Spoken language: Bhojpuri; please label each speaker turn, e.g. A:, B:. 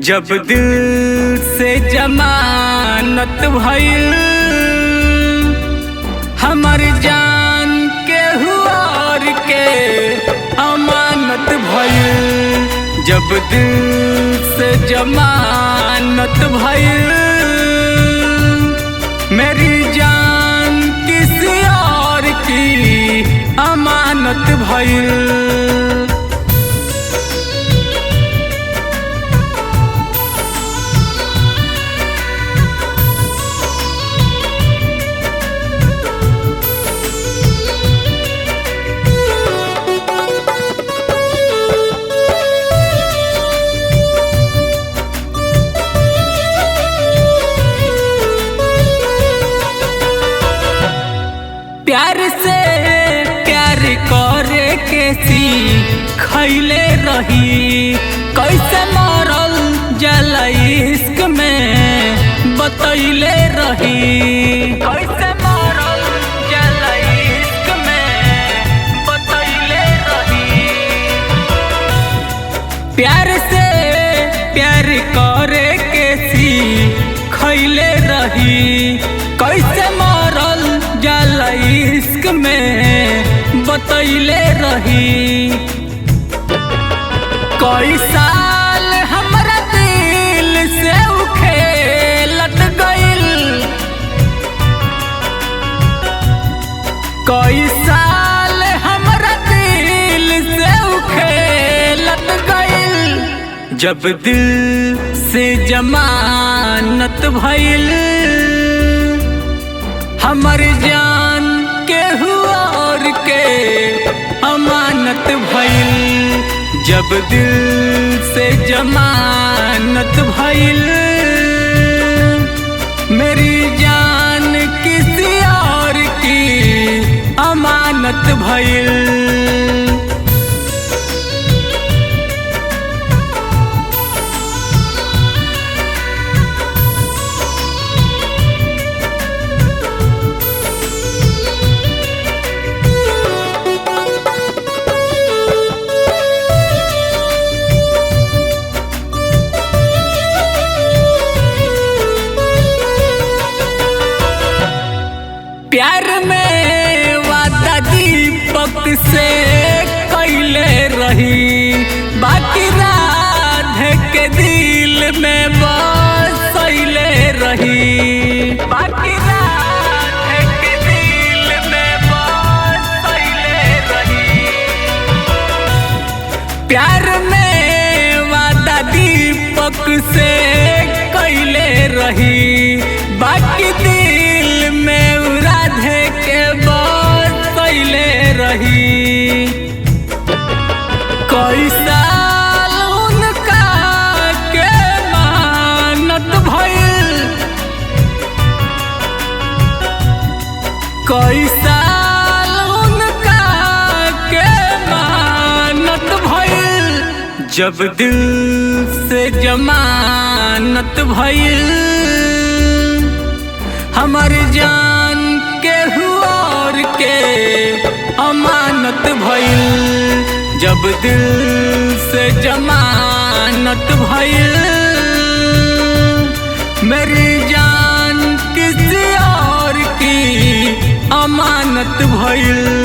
A: जब दिल से जमानत भइल हमर जान के हुआर के अमानत भइल। जब दिल से जमानत भइल मेरी जान किसी और की अमानत भइल। प्यार से प्यार करे के खैले रही, कैसे मरल जला इश्क में बतैले रही। कैसे मरल जला इश्क में बतैले रही। प्यार से प्यार करे के खैले रही, कैसे मरल जला इश्क में बतैले रही। कई साल हमरा दिल से खेलत गइल, कई साल हमरा दिल से खेलत गइल। जब दिल से जमानत भइल हमर जान के हुआर के अमानत भइल। जब दिल से जमानत भइल मेरी जान किसी और की अमानत भइल। प्यार में वादा दीपक से कैले रही, बाकी राधे के दिल में बसैले रही। बाकी राधे के दिल में बसैले रही। प्यार में वादा दीपक से कैले रही, बाकी दिल में राधे के बसैले रही। कई साल उनका के मानत भइल, कई साल उनका के मानत भइल। जब दिल से जमानत भइल हमर जान के हुआर के अमानत भइल। जब दिल से जमानत भइल मेरी जान किसी और की अमानत भइल।